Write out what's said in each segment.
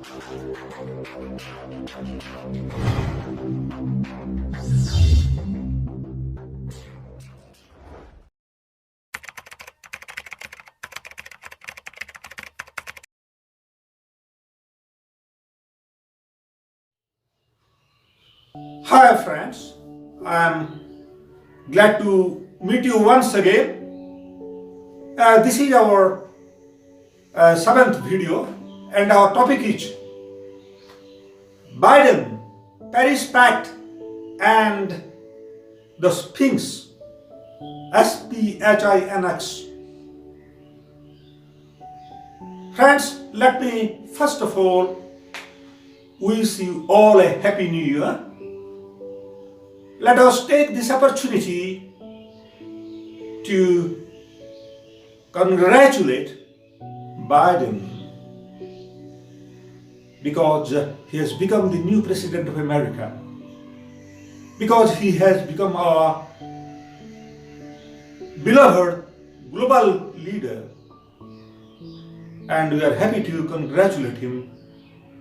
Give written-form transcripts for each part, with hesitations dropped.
Hi friends, I'm glad to meet you once again. This is our seventh video, and our topic is Biden, Paris Pact, and the Sphinx, SPHINX. Friends, let me first of all wish you all a happy new year. Let us take this opportunity to congratulate Biden because he has become the new president of America, because he has become our beloved global leader, and we are happy to congratulate him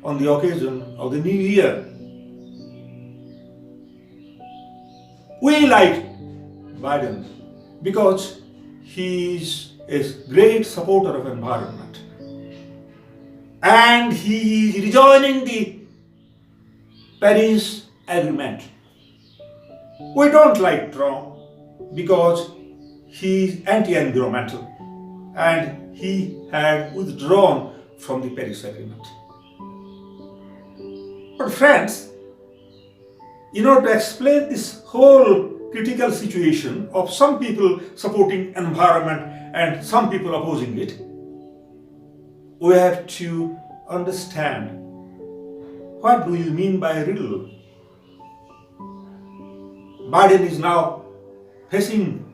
on the occasion of the new year. We like Biden because he is a great supporter of environment, and he is rejoining the Paris Agreement. We don't like Trump because he is anti-environmental and he had withdrawn from the Paris Agreement. But friends, to explain this whole critical situation of some people supporting environment and some people opposing it, we have to understand what do you mean by riddle. Biden is now facing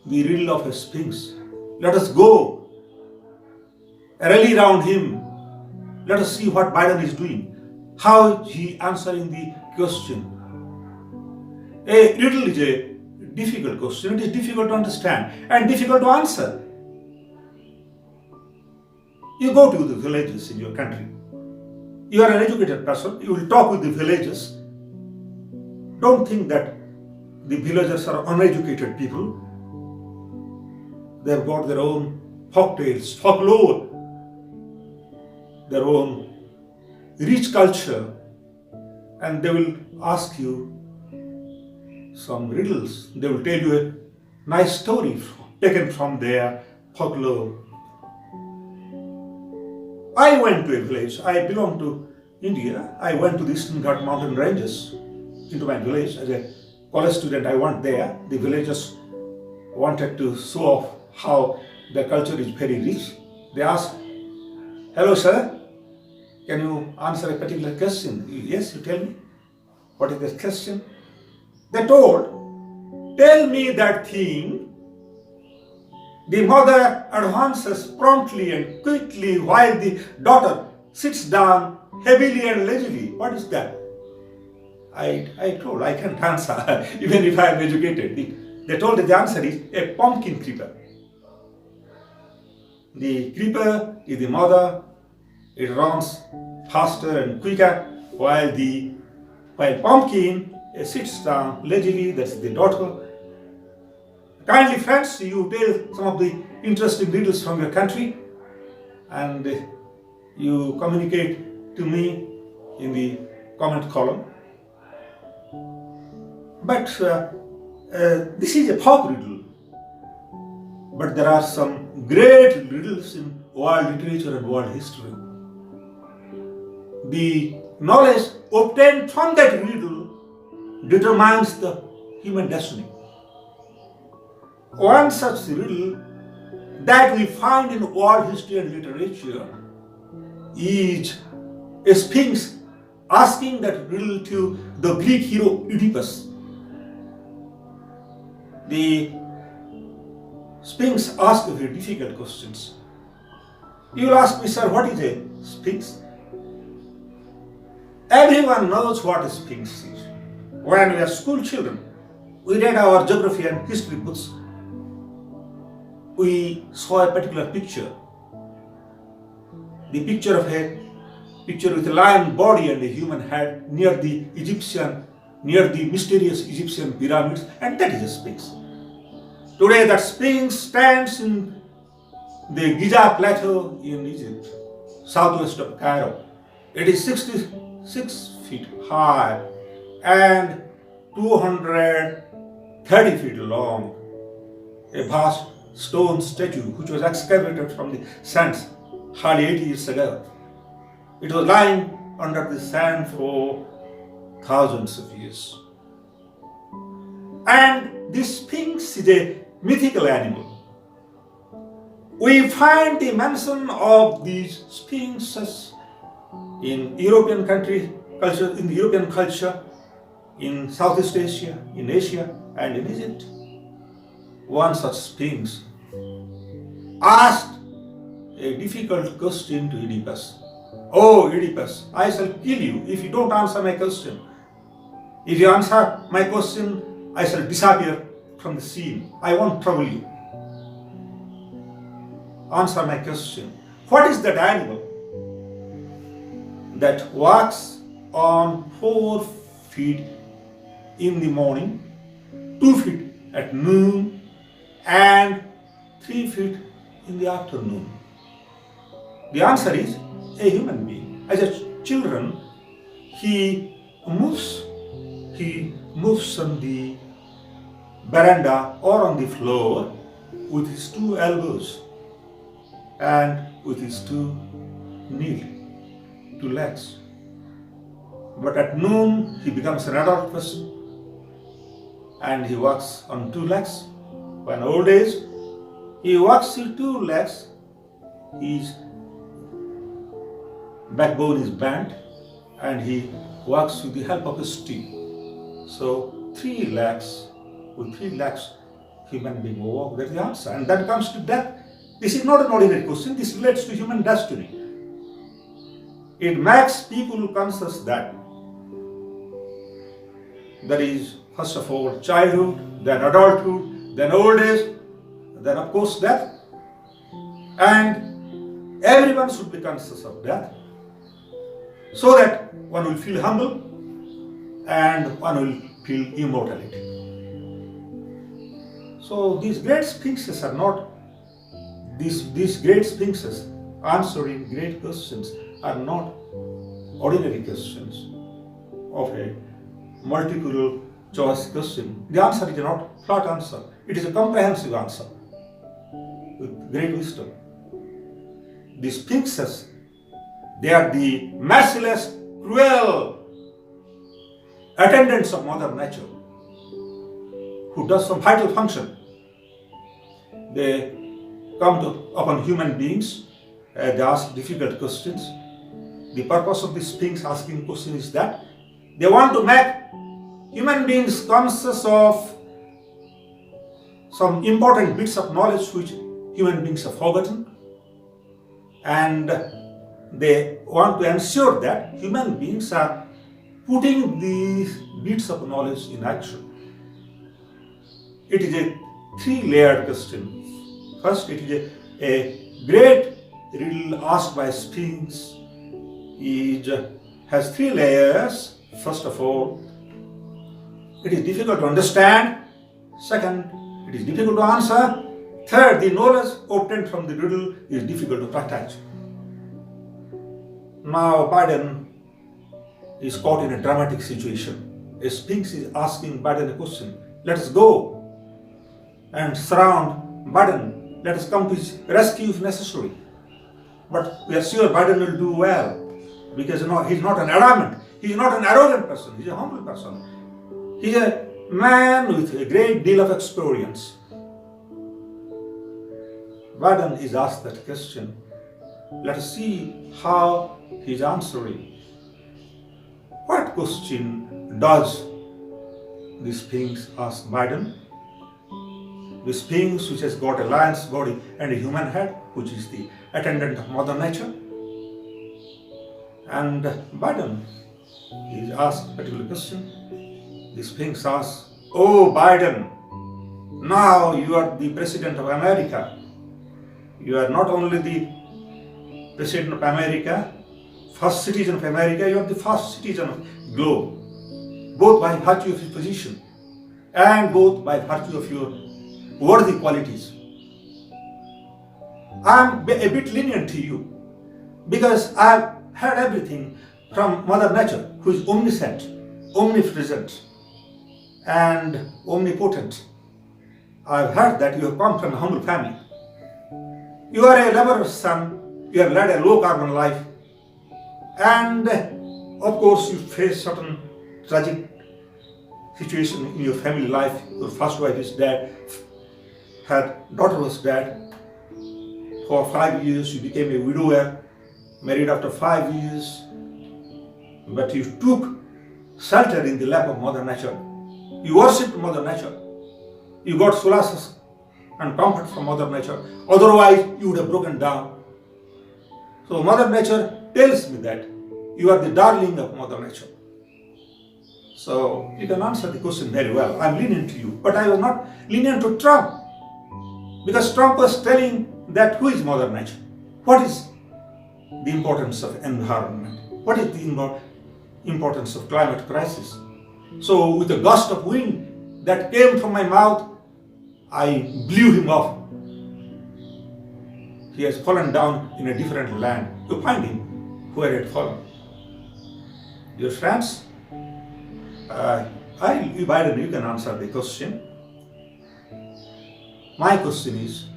the riddle of a sphinx. Let us go rally around him. Let us see what Biden is doing, how he answering the question. A riddle is a difficult question. It is difficult to understand and difficult to answer. You go to the villages in your country. You are an educated person. You will talk with the villagers. Don't think that the villagers are uneducated people. They have got their own folktales, folklore, their own rich culture, and they will ask you some riddles. They will tell you a nice story taken from their folklore. I went to a village. I belong to India. I went to the Eastern Ghat mountain ranges into my village as a college student. I went there. The villagers wanted to show off how their culture is very rich. They asked, "Hello sir, can you answer a particular question?" "Yes, you tell me. What is the question?" They told, "Tell me that thing the mother advances promptly and quickly while the daughter sits down heavily and lazily." What is that? I told I can't answer even if I am educated. They told that the answer is a pumpkin creeper. The creeper is the mother. It runs faster and quicker while pumpkin sits down lazily. That's the daughter. Kindly friends, you tell some of the interesting riddles from your country and you communicate to me in the comment column. But this is a folk riddle. But there are some great riddles in world literature and world history. The knowledge obtained from that riddle determines the human destiny. One such riddle that we find in world history and literature is a sphinx asking that riddle to the Greek hero Oedipus. The sphinx asks very difficult questions. You will ask me, "Sir, what is a sphinx?" Everyone knows what a sphinx is. When we are school children, we read our geography and history books. We saw a particular picture, the picture of a picture with a lion body and a human head near the mysterious Egyptian pyramids, and that is a sphinx. Today that sphinx stands in the Giza plateau in Egypt, southwest of Cairo. It is 66 feet high and 230 feet long. A vast stone statue which was excavated from the sands hardly 80 years ago. It was lying under the sand for thousands of years. And this sphinx is a mythical animal. We find the mention of these sphinxes in European culture, in Southeast Asia, in Asia, and in Egypt. One such sphinx asked a difficult question to Oedipus. Oh, Oedipus, I shall kill you if you don't answer my question. If you answer my question, I shall disappear from the scene. I won't trouble you. Answer my question. What is that animal that walks on 4 feet in the morning, 2 feet at noon, and 3 feet in the afternoon? The answer is a human being. As a children, he moves on the veranda or on the floor with his 2 elbows and with his 2 legs. But at noon, he becomes an adult person and he walks on 2 legs. When old age, he walks with 2 legs. His backbone is bent and he walks with the help of a stick. So 3 legs, with 3 legs, human being walk. That's the answer. And that comes to death. This is not an ordinary question. This relates to human destiny. It makes people conscious that there is, first of all, childhood, then adulthood, then old age, then of course death. And everyone should be conscious of death so that one will feel humble and one will feel immortality. So these great sphinxes are not, these great sphinxes answering great questions are not ordinary questions of a multiple choice question. The answer is not flat answer. It is a comprehensive answer with great wisdom. The sphinxes, they are the merciless, cruel attendants of Mother Nature who does some vital function. They come upon human beings, they ask difficult questions. The purpose of the sphinx asking question is that they want to make human beings conscious of some important bits of knowledge which human beings have forgotten, and they want to ensure that human beings are putting these bits of knowledge in action. It is a 3-layered question. First, it is a great riddle asked by Sphinx. It has 3 layers. First of all, it is difficult to understand. Second, it is difficult to answer. Third, the knowledge obtained from the riddle is difficult to protect. Now, Biden is caught in a dramatic situation. A Sphinx is asking Biden a question. Let us go and surround Biden. Let us come to his rescue if necessary. But we are sure Biden will do well because he's not an adamant, he's not an arrogant person, he's a humble person. He's a man with a great deal of experience. Biden is asked that question. Let us see how he's answering. What question does the Sphinx ask Biden? The Sphinx, which has got a lion's body and a human head, which is the attendant of Mother Nature. And Biden is asked a particular question. The Sphinx asks, "Oh Biden, now you are the President of America. You are not only the President of America first citizen of America, you are the first citizen of the globe, both by virtue of your position and both by virtue of your worthy qualities. I am a bit lenient to you because I have heard everything from Mother Nature, who is omniscient, omnipresent, and omnipotent. I have heard that you have come from a humble family. You are a laborer's son, you have led a low carbon life, and of course you face certain tragic situation in your family life. Your first wife is dead, her daughter was dead. For 5 years you became a widower, married after 5 years, but you took shelter in the lap of Mother Nature. You worshipped Mother Nature. You got solace and comfort from Mother Nature. Otherwise, you would have broken down. So Mother Nature tells me that you are the darling of Mother Nature. So you can answer the question very well. I'm lenient to you, but I was not lenient to Trump, because Trump was telling that who is Mother Nature? What is the importance of environment? What is the importance of climate crisis? So with a gust of wind that came from my mouth, I blew him off. He has fallen down in a different land. You find him where he had fallen. Dear friends, Biden, you can answer the question. My question is,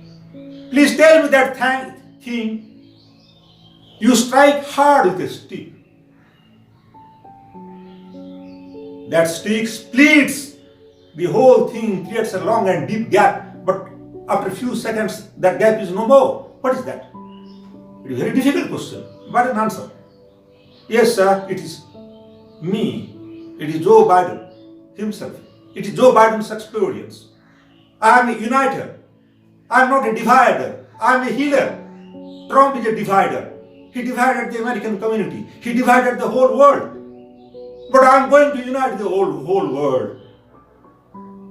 please tell me that thing you strike hard with a stick. That stick splits. The whole thing creates a long and deep gap, but after a few seconds, that gap is no more. What is that? It is a very difficult question, but an answer. Yes, sir, it is me. It is Joe Biden himself. It is Joe Biden's experience. I am a uniter. I am not a divider. I am a healer. Trump is a divider. He divided the American community. He divided the whole world. But I am going to unite the whole world.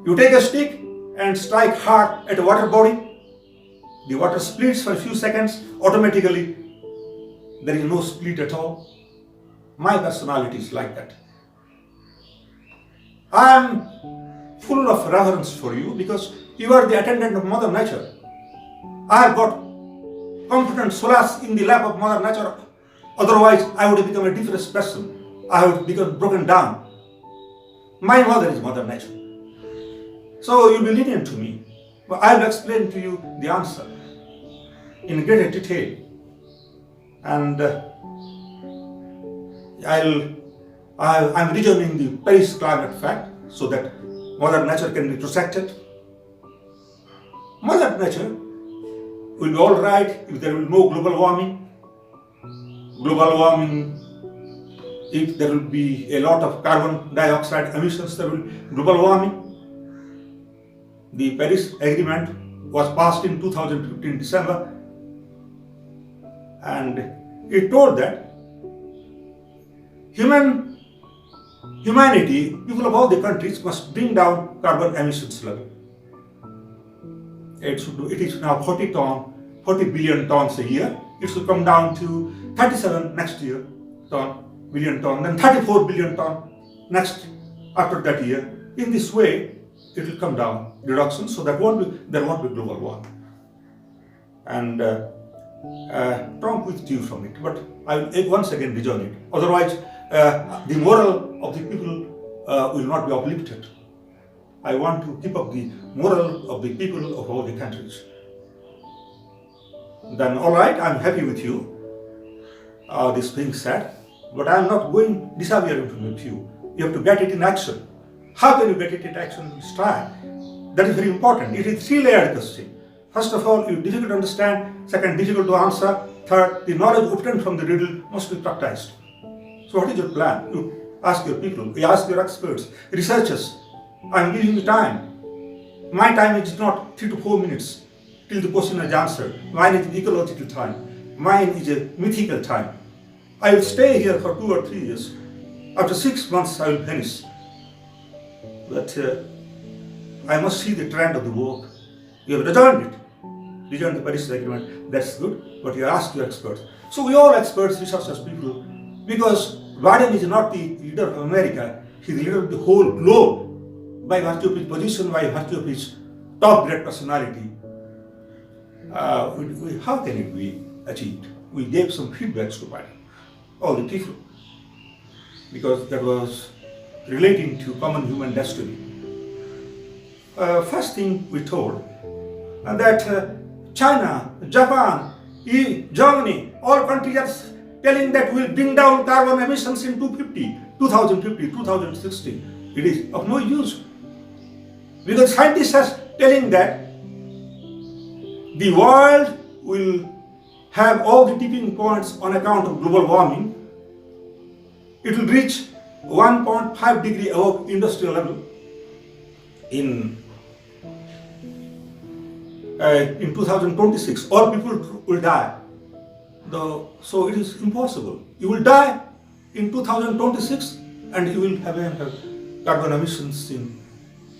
You take a stick and strike hard at a water body. The water splits for a few seconds. Automatically, there is no split at all. My personality is like that. I am full of reverence for you because you are the attendant of Mother Nature. I have got comfort and solace in the lap of Mother Nature. Otherwise, I would have become a different person. I would have become broken down. My mother is Mother Nature. So you'll be lenient to me. But I'll explain to you the answer in greater detail. And I'm rejoining the Paris climate fact so that Mother Nature can be protected. Mother Nature will be all right if there will be no global warming. Global warming, if there will be a lot of carbon dioxide emissions, there will be global warming. The Paris Agreement was passed in 2015 December, and it told that humanity, people of all the countries must bring down carbon emissions level. It is now 40 billion tons a year. It should come down to 37 next year, billion ton, then 34 billion ton next after that year. In this way, it will come down, reduction, so that there won't be global warming. And Trump withdrew from it, but I will once again rejoin it. Otherwise, the moral of the people will not be uplifted. I want to keep up the moral of the people of all the countries. Then, all right, I'm happy with you. This being said, but I'm not going disappearing with you. You have to get it in action. How can you get it in action? Let's try. That is very important. It is a three-layered question. First of all, it's difficult to understand. Second, difficult to answer. Third, the knowledge obtained from the riddle must be practiced. So what is your plan? You ask your people, you ask your experts, researchers. I'm giving you time. My time is not 3 to 4 minutes till the question is answered. Mine is ecological time. Mine is a mythical time. I will stay here for 2 or 3 years. After 6 months, I will finish. But I must see the trend of the work. You have rejoined it. Rejoined the Paris Agreement. That's good. But you ask your experts. So we all experts, researchers, people, Because Biden is not the leader of America, he is the leader of the whole globe by virtue of his position, by virtue of his top grade personality. How can it be achieved? We gave some feedbacks to Biden, all the people, because that was relating to common human destiny. First thing we told that China, Japan, Germany, all countries are telling that we will bring down carbon emissions in 2050, 2060. It is of no use. Because scientists are telling that the world will have all the tipping points on account of global warming. It will reach 1.5 degree above industrial level in 2026. All people will die. So it is impossible. You will die in 2026 and you will have carbon emissions in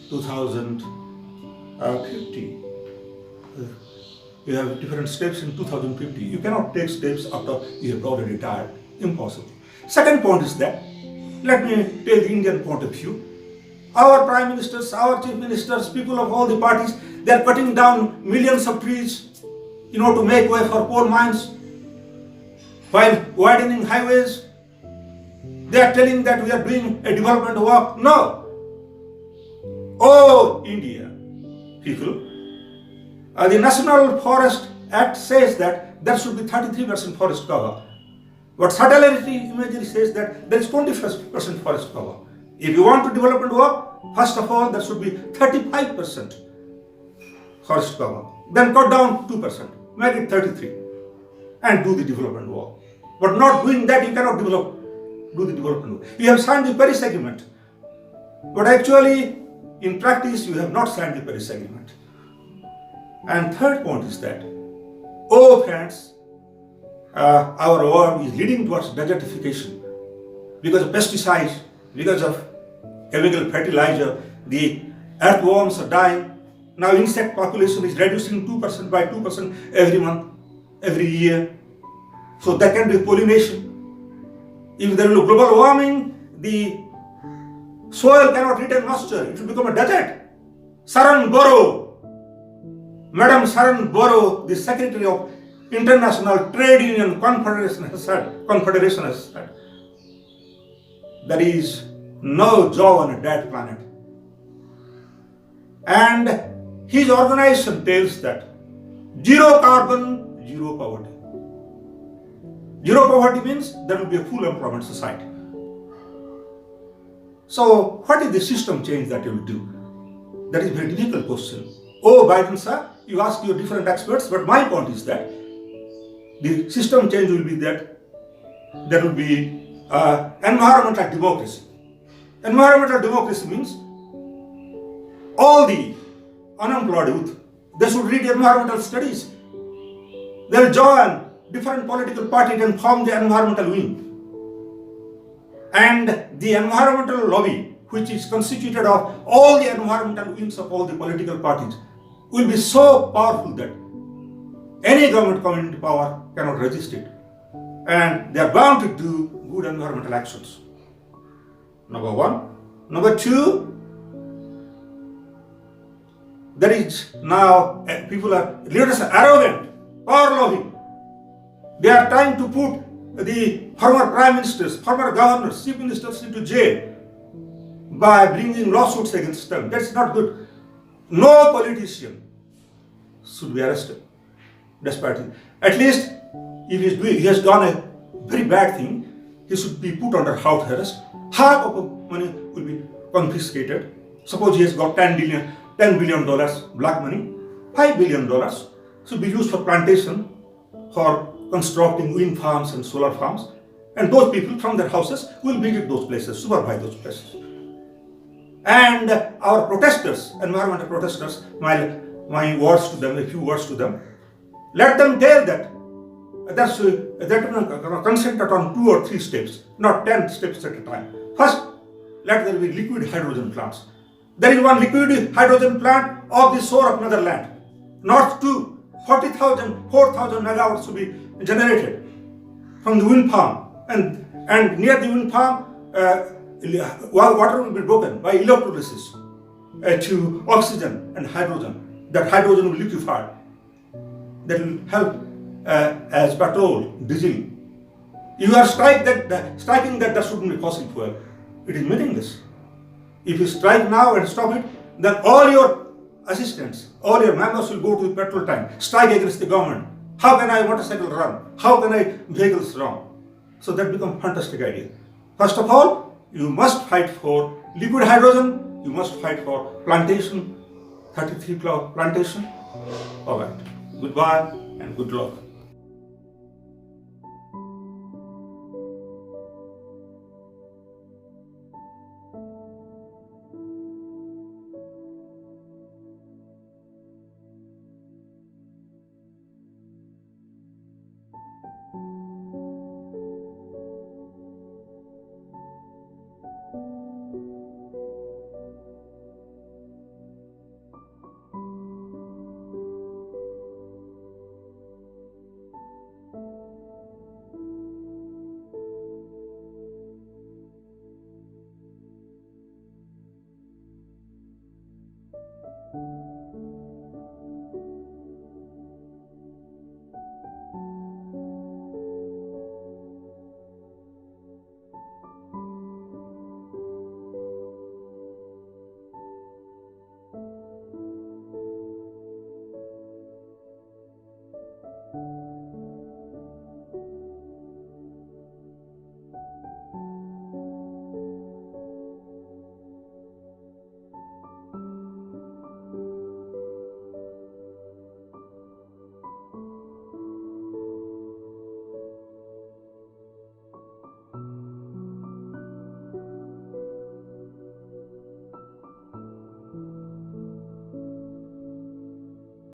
2050. You have different steps in 2050. You cannot take steps after you have already died. Impossible. Second point is that, let me tell the Indian point of view. Our prime ministers, our chief ministers, people of all the parties, they are cutting down millions of trees in order to make way for coal mines, while widening highways. They are telling that we are doing a development work. No. Oh, India people, the National Forest Act says that there should be 33% forest cover. But satellite imagery says that there is 20% forest cover. If you want to development work, first of all, there should be 35% forest cover. Then cut down 2%, make it 33%, and do the development work. But not doing that, you cannot do the development work. You have signed the Paris Agreement, but actually, in practice, you have not signed the Paris Agreement. And third point is that, oh friends, our world is leading towards desertification because of pesticides, because of chemical fertilizer. The earthworms are dying. Now insect population is reducing 2% by 2% every month, every year. So there can be pollination. If there will be global warming, the soil cannot retain moisture. It will become a desert. Sharon Burrow, Madam Sharon Burrow, the Secretary of International Trade Union Confederation has said, there is no job on a dead planet. And his organization tells that zero carbon, zero poverty. Zero poverty means there will be a full employment society. So what is the system change that you will do? That is a very difficult question. Oh, Biden sir, you ask your different experts, but my point is that the system change will be that there will be environmental democracy. Environmental democracy means all the unemployed youth, they should read environmental studies. They will join different political parties and form the environmental wing. And the environmental lobby, which is constituted of all the environmental wings of all the political parties, will be so powerful that any government coming into power cannot resist it. And they are bound to do good environmental actions. Number one. Number two, there is now, leaders are arrogant, power-loving. They are trying to put the former prime ministers, former governors, chief ministers into jail by bringing lawsuits against them. That's not good. No politician should be arrested, despite it. At least, if he has done a very bad thing, he should be put under house arrest. Half of the money will be confiscated. Suppose he has got $10 billion black money, $5 billion should be used for plantation, for constructing wind farms and solar farms, and those people from their houses will visit those places, supervise those places. And our protesters, environmental protesters, my words to them, a few words to them, let them tell that concentrate on 2 or 3 steps, not 10 steps at a time. First, let there be liquid hydrogen plants. There is one liquid hydrogen plant off the shore of Netherlands. North to 4,000 megawatts to be generated from the wind farm. And And near the wind farm, water will be broken by electrolysis to oxygen and hydrogen. That hydrogen will liquefy. That will help as petrol, diesel. You are striking that shouldn't be fossil fuel. It is meaningless. If you strike now and stop it, then all your assistants, all your members will go to the petrol tank, strike against the government. How can I motorcycle run? How can I vehicles run? So that becomes fantastic idea. First of all, you must fight for liquid hydrogen. You must fight for plantation, 33 plantation. All right. Goodbye and good luck.